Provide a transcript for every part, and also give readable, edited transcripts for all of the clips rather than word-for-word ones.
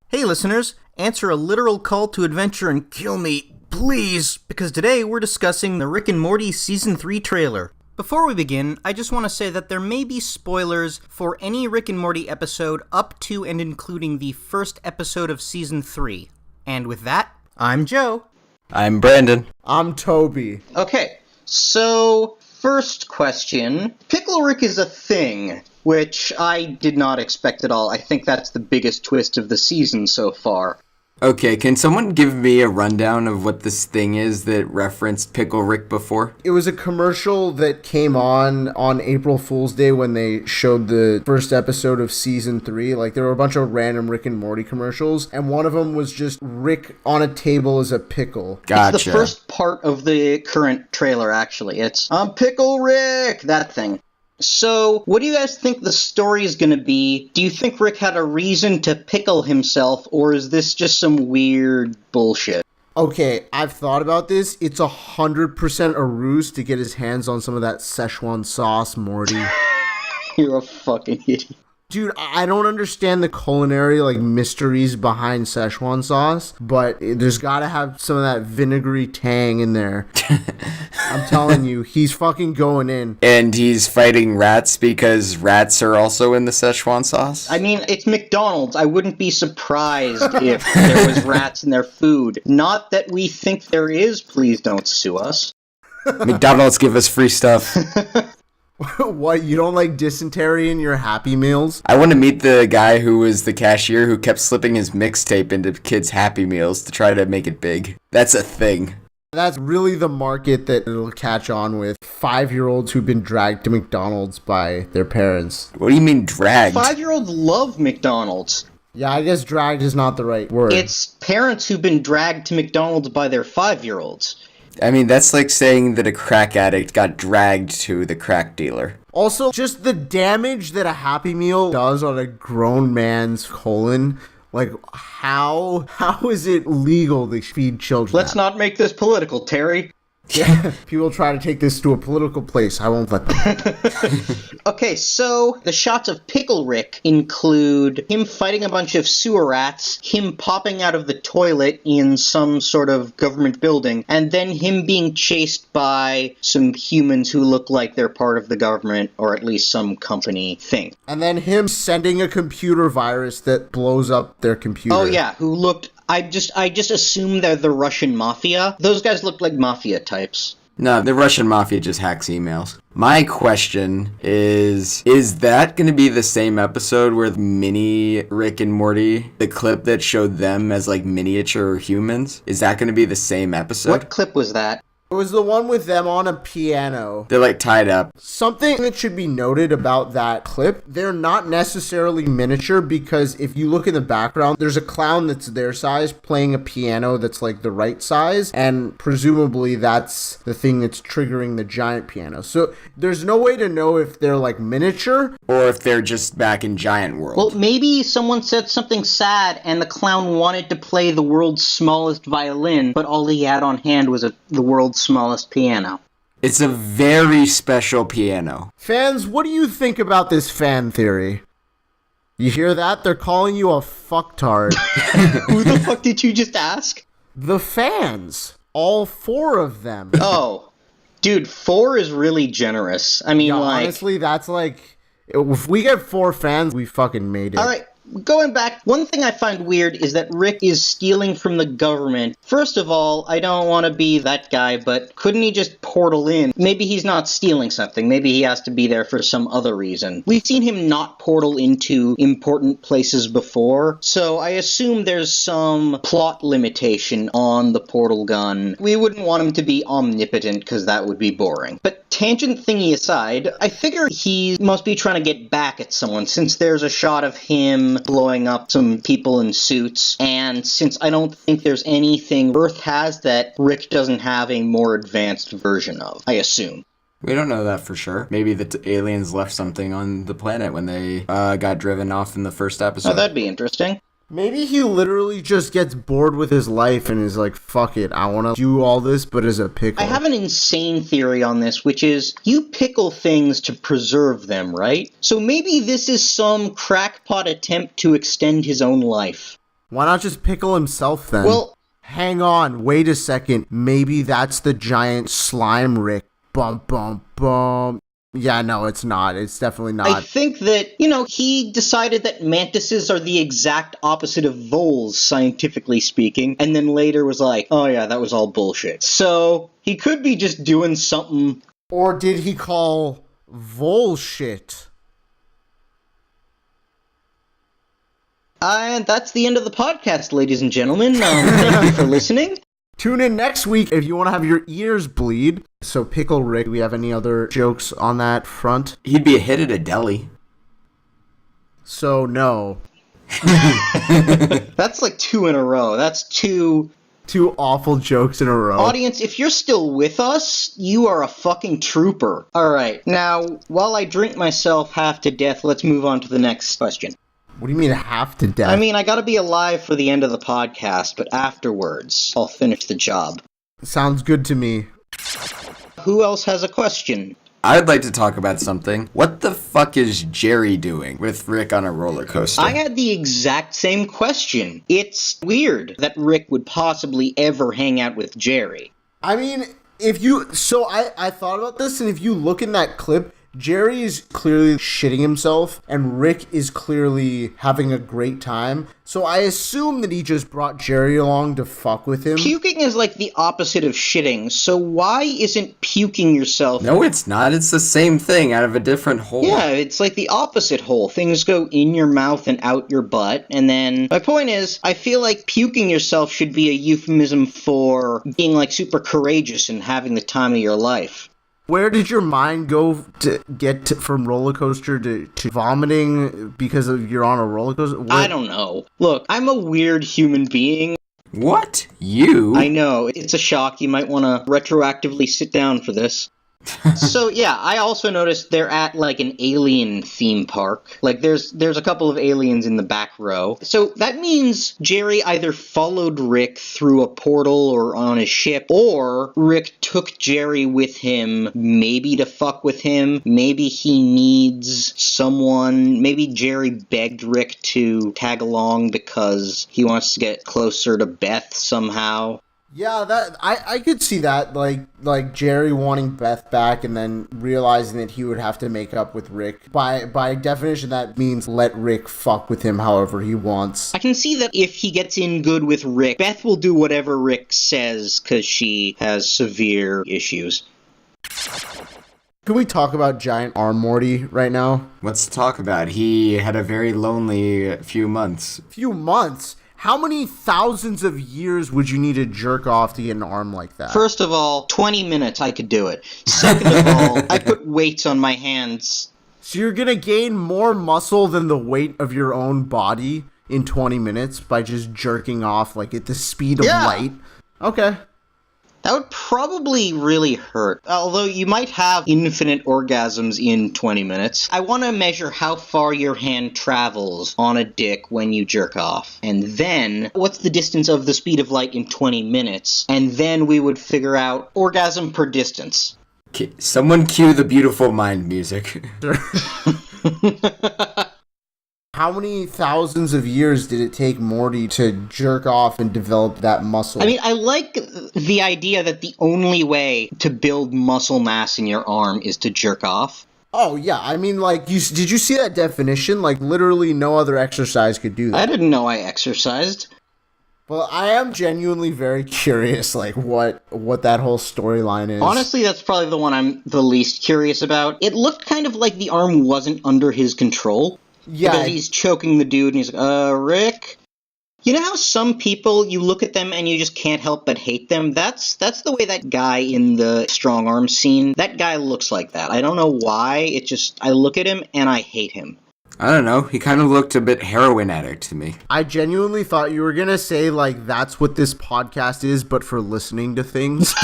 Hey listeners, answer a literal call to adventure and kill me, please, because today we're discussing the Rick and Morty Season 3 trailer. Before we begin, I just want to say that there may be spoilers for any Rick and Morty episode up to and including the first episode of Season 3. And with that, I'm Joe. I'm Brandon. I'm Toby. Okay, so first question. Pickle Rick is a thing, which I did not expect at all. I think that's the biggest twist of the season so far. Okay, can someone give me a rundown of what this thing is that referenced Pickle Rick before? It was a commercial that came on April Fool's Day when they showed the first episode of Season 3. Like, there were a bunch of random Rick and Morty commercials, and one of them was just Rick on a table as a pickle. Gotcha. It's the first part of the current trailer, actually. It's, I'm Pickle Rick! That thing. So, what do you guys think the story is going to be? Do you think Rick had a reason to pickle himself, or is this just some weird bullshit? Okay, I've thought about this. It's 100% a ruse to get his hands on some of that Szechuan sauce, Morty. You're a fucking idiot. Dude, I don't understand the culinary, mysteries behind Szechuan sauce, but there's gotta have some of that vinegary tang in there. I'm telling you, he's fucking going in. And he's fighting rats because rats are also in the Szechuan sauce? I mean, it's McDonald's. I wouldn't be surprised if there was rats in their food. Not that we think there is. Please don't sue us. McDonald's give us free stuff. What, you don't like dysentery in your Happy Meals? I want to meet the guy who was the cashier who kept slipping his mixtape into kids' Happy Meals to try to make it big. That's a thing. That's really the market that it'll catch on with. 5-year-olds who've been dragged to McDonald's by their parents. What do you mean dragged? 5-year-olds love McDonald's. Yeah, I guess dragged is not the right word. It's parents who've been dragged to McDonald's by their 5-year-olds. I mean, that's like saying that a crack addict got dragged to the crack dealer. Also, just the damage that a Happy Meal does on a grown man's colon. How is it legal to feed children? Let's not make this political, Terry. Yeah, people try to take this to a political place. I won't let them. Okay, so the shots of Pickle Rick include him fighting a bunch of sewer rats, him popping out of the toilet in some sort of government building, and then him being chased by some humans who look like they're part of the government, or at least some company thing. And then him sending a computer virus that blows up their computer. Oh yeah, who looked... I just assume they're the Russian mafia. Those guys look like mafia types. No, the Russian mafia just hacks emails. My question is that going to be the same episode where mini Rick and Morty, the clip that showed them as miniature humans, is that going to be the same episode? What clip was that? It was the one with them on a piano. They're tied up. Something that should be noted about that clip, they're not necessarily miniature because if you look in the background, there's a clown that's their size playing a piano that's the right size, and presumably that's the thing that's triggering the giant piano. So there's no way to know if they're miniature or if they're just back in Giant World. Well, maybe someone said something sad and the clown wanted to play the world's smallest violin, but all he had on hand was the world's smallest piano. It's a very special piano. Fans, what do you think about this fan theory? You hear that? They're calling you a fucktard. Who the fuck did you just ask? The fans. All 4 of them. Oh. Dude, 4 is really generous. I mean, honestly, that's if we get 4 fans, we fucking made it. Alright, going back, one thing I find weird is that Rick is stealing from the government. First of all, I don't want to be that guy, but couldn't he just portal in? Maybe he's not stealing something. Maybe he has to be there for some other reason. We've seen him not portal into important places before, so I assume there's some plot limitation on the portal gun. We wouldn't want him to be omnipotent, because that would be boring. But tangent thingy aside, I figure he must be trying to get back at someone, since there's a shot of him blowing up some people in suits, and since I don't think there's anything Earth has that Rick doesn't have a more advanced version of, I assume. We don't know that for sure. Maybe the aliens left something on the planet when they got driven off in the first episode. Oh, that'd be interesting. Maybe he literally just gets bored with his life and is like, fuck it, I want to do all this, but as a pickle. I have an insane theory on this, which is you pickle things to preserve them, right? So maybe this is some crackpot attempt to extend his own life. Why not just pickle himself then? Well, hang on, wait a second. Maybe that's the giant slime Rick. Bum, bum, bum. Yeah, no, it's not. It's definitely not. I think that, he decided that mantises are the exact opposite of voles, scientifically speaking, and then later was like, oh yeah, that was all bullshit. So, he could be just doing something. Or did he call vole shit? And that's the end of the podcast, ladies and gentlemen. Thank you for listening. Tune in next week if you want to have your ears bleed. So, Pickle Rick, do we have any other jokes on that front? He'd be a hit at a deli. So, no. That's like 2 in a row. That's two awful jokes in a row. Audience, if you're still with us, you are a fucking trooper. Alright, now, while I drink myself half to death, let's move on to the next question. What do you mean half to death? I mean, I gotta be alive for the end of the podcast, but afterwards, I'll finish the job. Sounds good to me. Who else has a question? I'd like to talk about something. What the fuck is Jerry doing with Rick on a roller coaster? I had the exact same question. It's weird that Rick would possibly ever hang out with Jerry. I mean, I thought about this, and if you look in that clip, Jerry is clearly shitting himself, and Rick is clearly having a great time. So I assume that he just brought Jerry along to fuck with him. Puking is like the opposite of shitting, so why isn't puking yourself? No, it's not. It's the same thing out of a different hole. Yeah, it's like the opposite hole. Things go in your mouth and out your butt, and then... My point is, I feel like puking yourself should be a euphemism for being like super courageous and having the time of your life. Where did your mind go to get from roller coaster to vomiting because you're on a roller coaster? I don't know. Look, I'm a weird human being. What? You? I know. It's a shock. You might want to retroactively sit down for this. So, yeah, I also noticed they're at, like, an alien theme park. Like, there's a couple of aliens in the back row. So, that means Jerry either followed Rick through a portal or on his ship, or Rick took Jerry with him, maybe to fuck with him, maybe he needs someone, maybe Jerry begged Rick to tag along because he wants to get closer to Beth somehow. Yeah, that I could see that, like Jerry wanting Beth back and then realizing that he would have to make up with Rick. By definition, that means let Rick fuck with him however he wants. I can see that if he gets in good with Rick, Beth will do whatever Rick says because she has severe issues. Can we talk about Giant Arm Morty right now? What's to talk about? He had a very lonely few months. Few months? How many thousands of years would you need to jerk off to get an arm like that? First of all, 20 minutes I could do it. Second of all, I put weights on my hands. So you're gonna gain more muscle than the weight of your own body in 20 minutes by just jerking off like at the speed of light? Okay. That would probably really hurt. Although you might have infinite orgasms in 20 minutes. I want to measure how far your hand travels on a dick when you jerk off. And then, what's the distance of the speed of light in 20 minutes? And then we would figure out orgasm per distance. Someone cue the Beautiful Mind music. How many thousands of years did it take Morty to jerk off and develop that muscle? I mean, I like the idea that the only way to build muscle mass in your arm is to jerk off. Oh, yeah. I mean, like, did you see that definition? Like, literally no other exercise could do that. I didn't know I exercised. Well, I am genuinely very curious, like, what that whole storyline is. Honestly, that's probably the one I'm the least curious about. It looked kind of like the arm wasn't under his control. Yeah. Because he's choking the dude and he's like, Rick? You know how some people, you look at them and you just can't help but hate them? That's the way that guy in the strong arm scene, that guy looks like that. I don't know why, I look at him and I hate him. I don't know, he kind of looked a bit heroin addict to me. I genuinely thought you were gonna say, like, that's what this podcast is, but for listening to things.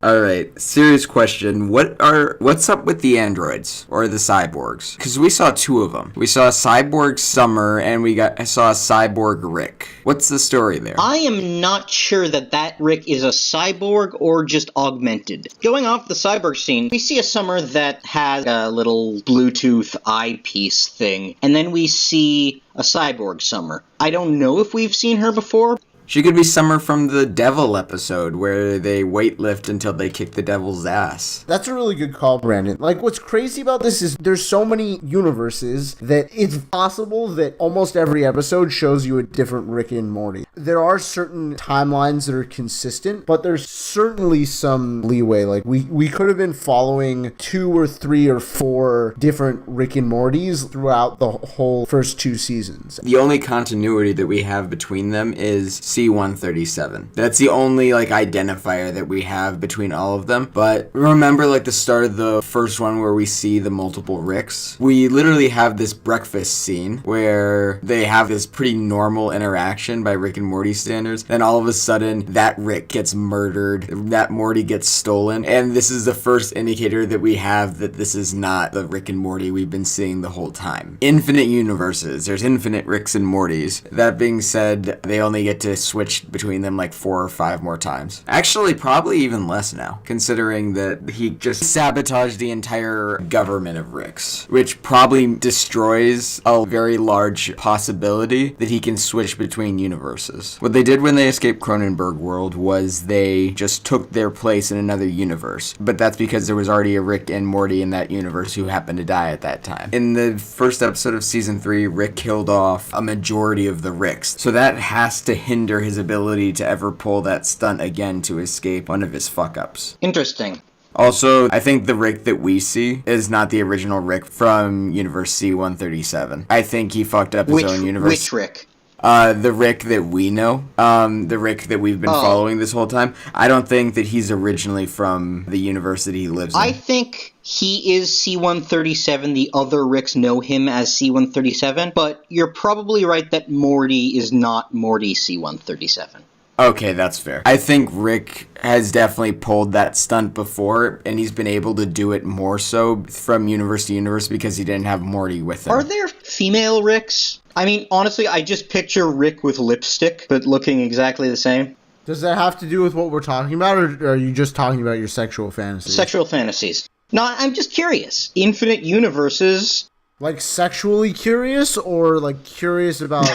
All right, serious question. What's up with the androids or the cyborgs? Because we saw two of them. We saw Cyborg Summer and saw Cyborg Rick. What's the story there? I am not sure that Rick is a cyborg or just augmented. Going off the cyborg scene, we see a Summer that has a little Bluetooth eyepiece thing, and then we see a cyborg Summer. I don't know if we've seen her before. She could be Summer from the Devil episode where they weightlift until they kick the devil's ass. That's a really good call, Brandon. Like, what's crazy about this is there's so many universes that it's possible that almost every episode shows you a different Rick and Morty. There are certain timelines that are consistent, but there's certainly some leeway. Like, we could have been following 2 or 3 or 4 different Rick and Mortys throughout the whole first 2 seasons. The only continuity that we have between them is C-137. That's the only, identifier that we have between all of them. But remember, the start of the first one where we see the multiple Ricks? We literally have this breakfast scene where they have this pretty normal interaction by Rick and Morty standards. Then all of a sudden, that Rick gets murdered, that Morty gets stolen, and this is the first indicator that we have that this is not the Rick and Morty we've been seeing the whole time. Infinite universes. There's infinite Ricks and Mortys. That being said, they only get to switch between them 4 or 5 more times. Actually, probably even less now, considering that he just sabotaged the entire government of Ricks, which probably destroys a very large possibility that he can switch between universes. What they did when they escaped Cronenberg world was they just took their place in another universe, but that's because there was already a Rick and Morty in that universe who happened to die at that time. In the first episode of season 3, Rick killed off a majority of the Ricks, so that has to hinder his ability to ever pull that stunt again to escape one of his fuck-ups. Interesting. Also, I think the Rick that we see is not the original Rick from Universe C-137. I think he fucked up his own universe. Which Rick? The Rick that we know, the Rick that we've been following this whole time. I don't think that he's originally from the universe that he lives in. I think he is C-137. The other Ricks know him as C-137, but you're probably right that Morty is not Morty C-137. Okay, that's fair. I think Rick has definitely pulled that stunt before, and he's been able to do it more so from universe to universe because he didn't have Morty with him. Are there female Ricks? I mean, honestly, I just picture Rick with lipstick, but looking exactly the same. Does that have to do with what we're talking about, or are you just talking about your sexual fantasies? Sexual fantasies. No, I'm just curious. Infinite universes. Like sexually curious, or curious about...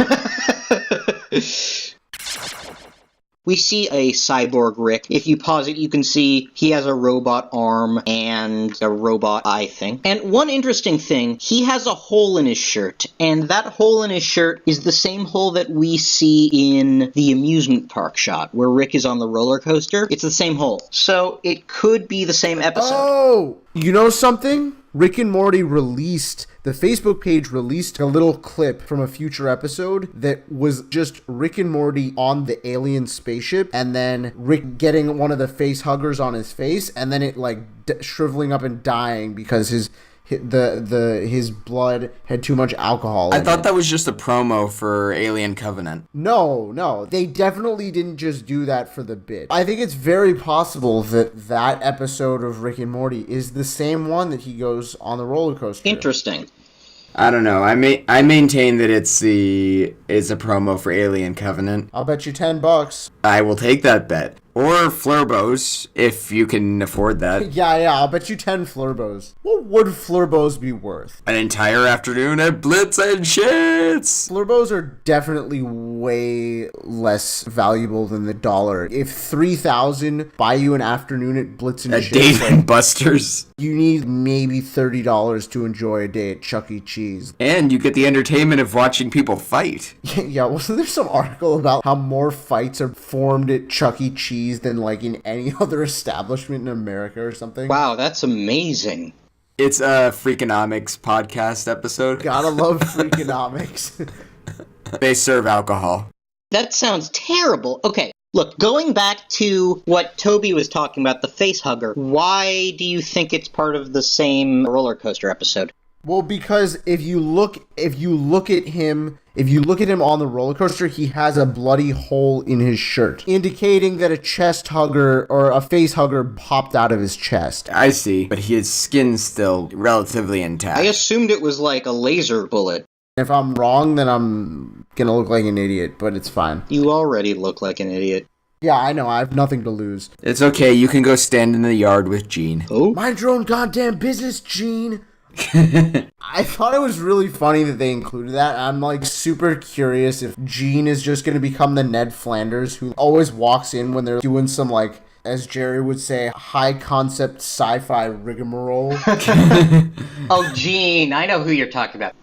We see a cyborg Rick. If you pause it, you can see he has a robot arm and a robot eye thing. And one interesting thing, he has a hole in his shirt, and that hole in his shirt is the same hole that we see in the amusement park shot, where Rick is on the roller coaster. It's the same hole. So it could be the same episode. Oh! You know something? Rick and Morty the Facebook page released a little clip from a future episode that was just Rick and Morty on the alien spaceship, and then Rick getting one of the face huggers on his face, and then it shriveling up and dying because his blood had too much alcohol in it. I thought that was just a promo for Alien Covenant. No. They definitely didn't just do that for the bit. I think it's very possible that episode of Rick and Morty is the same one that he goes on the roller coaster. Interesting. I don't know. I maintain that it's a promo for Alien Covenant. I'll bet you $10. I will take that bet. Or Flurbos, if you can afford that. Yeah, I'll bet you 10 Flurbos. What would Flurbos be worth? An entire afternoon at Blitz and Shits! Flurbos are definitely way less valuable than the dollar. If 3,000 buy you an afternoon at Blitz and Shits... A Dave and Buster's. You need maybe $30 to enjoy a day at Chuck E. Cheese. And you get the entertainment of watching people fight. Yeah, wasn't there some article about how more fights are formed at Chuck E. Cheese than in any other establishment in America or something? Wow, that's amazing. It's a Freakonomics podcast episode. Gotta love Freakonomics. They serve alcohol. That sounds terrible. Okay, look, going back to what Toby was talking about, the face hugger, why do you think it's part of the same roller coaster episode? Well, because if you look at him on the roller coaster, he has a bloody hole in his shirt, indicating that a chest hugger or a face hugger popped out of his chest. I see, but his skin's still relatively intact. I assumed it was like a laser bullet. If I'm wrong, then I'm gonna look like an idiot, but it's fine. You already look like an idiot. Yeah, I know. I have nothing to lose. It's okay. You can go stand in the yard with Gene. Oh? Mind your own goddamn business, Gene. I thought it was really funny that they included that. I'm like super curious if Gene is just going to become the Ned Flanders who always walks in when they're doing some, like, as Jerry would say, high concept sci-fi rigmarole. Oh, Gene, I know who you're talking about.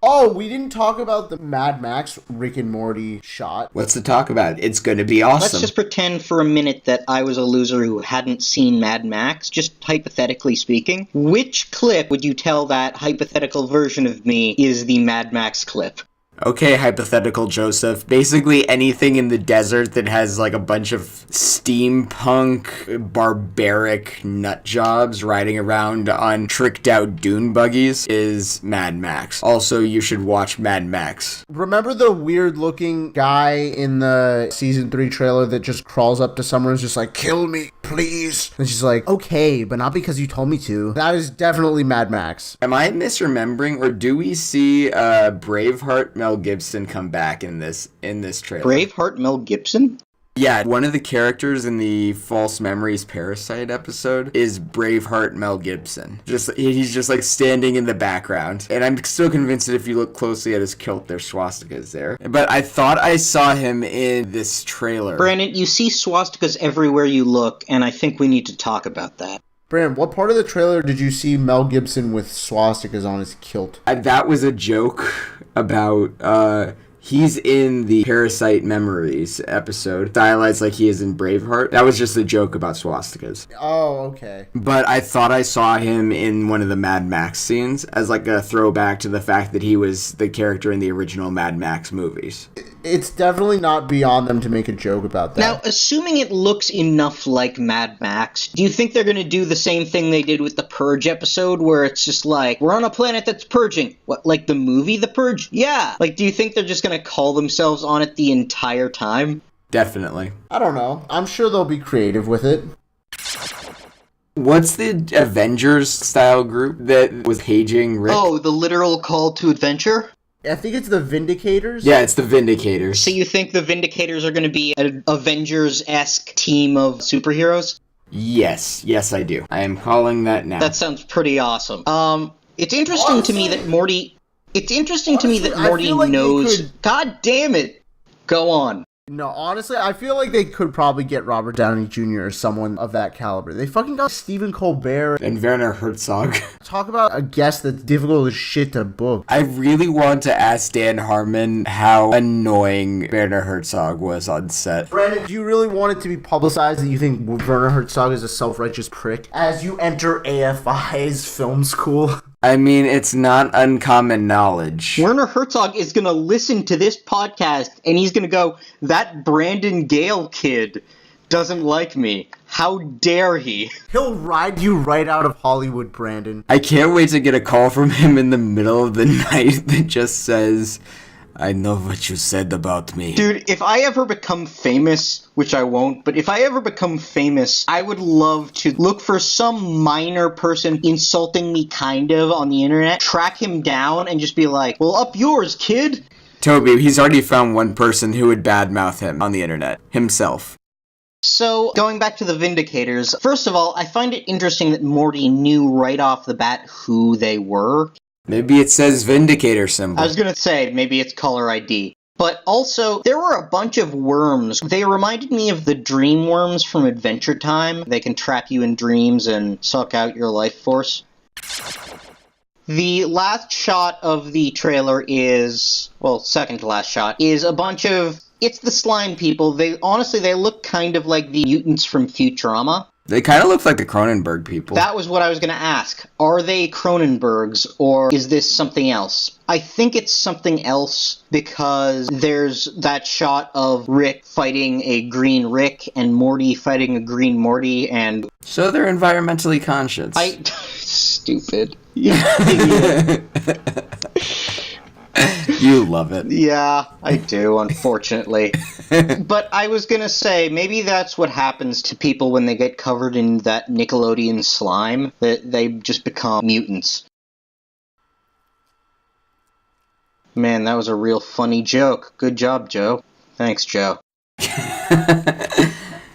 Oh, we didn't talk about the Mad Max Rick and Morty shot. What's to talk about? It's going to be awesome. Let's just pretend for a minute that I was a loser who hadn't seen Mad Max, just hypothetically speaking. Which clip would you tell that hypothetical version of me is the Mad Max clip? Okay, hypothetical Joseph. Basically anything in the desert that has like a bunch of steampunk, barbaric nut jobs riding around on tricked out dune buggies is Mad Max. Also, you should watch Mad Max. Remember the weird looking guy in the season 3 trailer that just crawls up to Summer and is just like, kill me, please? And she's like, okay, but not because you told me to. That is definitely Mad Max. Am I misremembering, or do we see Braveheart Mel Gibson come back in this trailer? Braveheart Mel Gibson? Yeah, one of the characters in the False Memories Parasite episode is Braveheart Mel Gibson. He's just like standing in the background. And I'm still convinced that if you look closely at his kilt, there's swastikas there. But I thought I saw him in this trailer. Brandon, you see swastikas everywhere you look, and I think we need to talk about that. Brandon, what part of the trailer did you see Mel Gibson with swastikas on his kilt? That was a joke about, he's in the Parasite Memories episode, stylized like he is in Braveheart. That was just a joke about swastikas. Oh, okay. But I thought I saw him in one of the Mad Max scenes as like a throwback to the fact that he was the character in the original Mad Max movies. It's definitely not beyond them to make a joke about that. Now, assuming it looks enough like Mad Max, do you think they're going to do the same thing they did with the Purge episode, where it's just like, we're on a planet that's purging? What, like the movie The Purge? Yeah. Like, do you think they're just going to call themselves on it the entire time? Definitely. I don't know. I'm sure they'll be creative with it. What's the Avengers-style group that was paging Rick? Oh, the literal call to adventure? I think it's the Vindicators. Yeah, it's the Vindicators. So you think the Vindicators are going to be an Avengers-esque team of superheroes? Yes, I do. I am calling that now. That sounds pretty awesome. It's interesting to me that Morty... It's interesting to me that Morty feel like knows... they could- God damn it! Go on. No, honestly, I feel like they could probably get Robert Downey Jr. or someone of that caliber. They fucking got Stephen Colbert. And Werner Herzog. Talk about a guest that's difficult as shit to book. I really want to ask Dan Harmon how annoying Werner Herzog was on set. Brandon, do you really want it to be publicized that you think Werner Herzog is a self-righteous prick as you enter AFI's film school? I mean, it's not uncommon knowledge. Werner Herzog is going to listen to this podcast, and he's going to go, that Brandon Gale kid doesn't like me. How dare he? He'll ride you right out of Hollywood, Brandon. I can't wait to get a call from him in the middle of the night that just says, I know what you said about me. Dude, if I ever become famous, which I won't, but if I ever become famous, I would love to look for some minor person insulting me kind of on the internet, track him down, and just be like, well, up yours, kid. Toby, he's already found one person who would badmouth him on the internet. Himself. So, going back to the Vindicators, first of all, I find it interesting that Morty knew right off the bat who they were. Maybe it says Vindicator symbol. I was gonna say, maybe it's caller ID. But also, there were a bunch of worms. They reminded me of the dream worms from Adventure Time. They can trap you in dreams and suck out your life force. The last shot of the trailer is, well, second to last shot, is a bunch of, it's the slime people. They look kind of like the mutants from Futurama. They kind of look like the Cronenberg people. That was what I was going to ask. Are they Cronenbergs, or is this something else? I think it's something else because there's that shot of Rick fighting a green Rick and Morty fighting a green Morty, and... So they're environmentally conscious. stupid. You love it. Yeah, I do, unfortunately. But I was gonna say, maybe that's what happens to people when they get covered in that Nickelodeon slime, that they just become mutants. Man, that was a real funny joke. Good job, Joe. Thanks, Joe.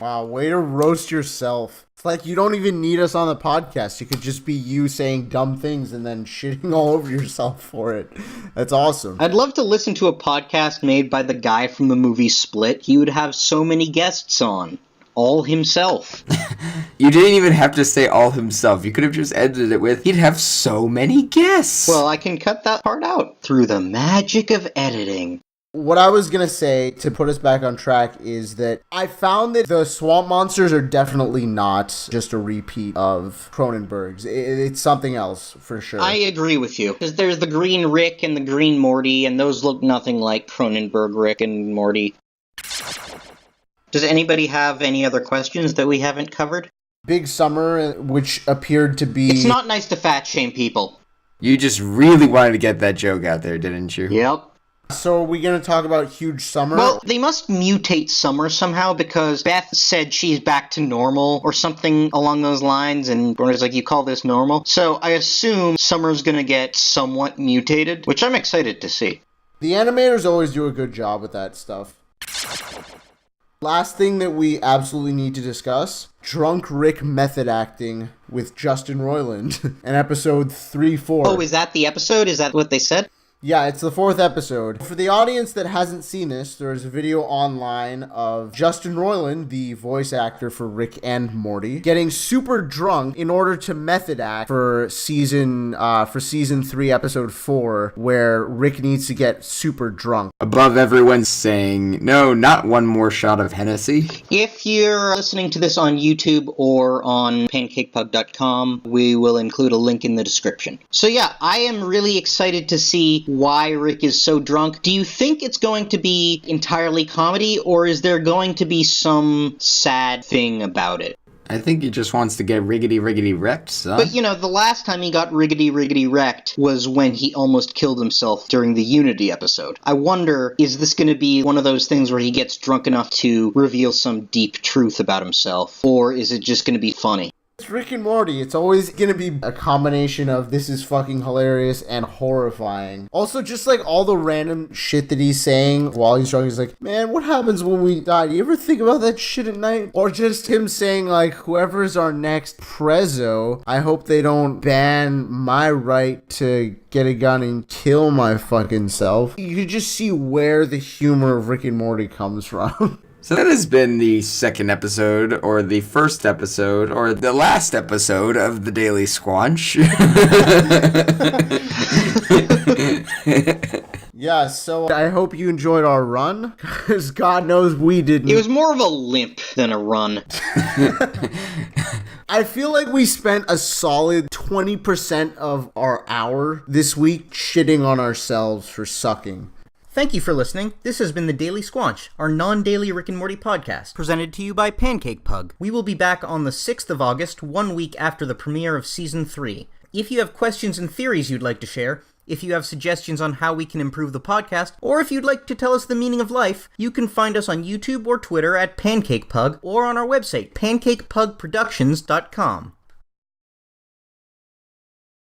Wow, way to roast yourself. It's like you don't even need us on the podcast. You could just be you saying dumb things and then shitting all over yourself for it. That's awesome. I'd love to listen to a podcast made by the guy from the movie Split. He would have so many guests on. All himself. You didn't even have to say all himself. You could have just edited it with, he'd have so many guests. Well, I can cut that part out through the magic of editing. What I was going to say to put us back on track is that I found that the swamp monsters are definitely not just a repeat of Cronenberg's. It's something else for sure. I agree with you. Because there's the Green Rick and the Green Morty, and those look nothing like Cronenberg Rick and Morty. Does anybody have any other questions that we haven't covered? Big Summer, which appeared to be... It's not nice to fat shame people. You just really wanted to get that joke out there, didn't you? Yep. So are we going to talk about Huge Summer? Well, they must mutate Summer somehow because Beth said she's back to normal or something along those lines, and Werner's like, you call this normal? So I assume Summer's going to get somewhat mutated, which I'm excited to see. The animators always do a good job with that stuff. Last thing that we absolutely need to discuss, Drunk Rick method acting with Justin Roiland in episode 3-4. Oh, is that the episode? Is that what they said? Yeah, it's the 4th episode. For the audience that hasn't seen this, there's a video online of Justin Roiland, the voice actor for Rick and Morty, getting super drunk in order to method act for season 3, episode 4, where Rick needs to get super drunk. Above everyone saying, no, not one more shot of Hennessy. If you're listening to this on YouTube or on pancakepug.com, we will include a link in the description. So yeah, I am really excited to see why Rick is so drunk. Do you think it's going to be entirely comedy, or is there going to be some sad thing about it? I think he just wants to get riggedy wrecked, son. But, the last time he got riggedy wrecked was when he almost killed himself during the Unity episode. I wonder, is this going to be one of those things where he gets drunk enough to reveal some deep truth about himself, or is it just going to be funny? It's Rick and Morty. It's always going to be a combination of this is fucking hilarious and horrifying. Also, just like all the random shit that he's saying while he's drunk, he's like, man, what happens when we die? Do you ever think about that shit at night? Or just him saying like, whoever's our next prezzo, I hope they don't ban my right to get a gun and kill my fucking self. You could just see where the humor of Rick and Morty comes from. So that has been the second episode, or the first episode, or the last episode of the Daily Squanch. Yeah, so I hope you enjoyed our run, because God knows we didn't. It was more of a limp than a run. I feel like we spent a solid 20% of our hour this week shitting on ourselves for sucking. Thank you for listening. This has been the Daily Squanch, our non-daily Rick and Morty podcast, presented to you by Pancake Pug. We will be back on the 6th of August, 1 week after the premiere of Season 3. If you have questions and theories you'd like to share, if you have suggestions on how we can improve the podcast, or if you'd like to tell us the meaning of life, you can find us on YouTube or Twitter at Pancake Pug, or on our website, pancakepugproductions.com.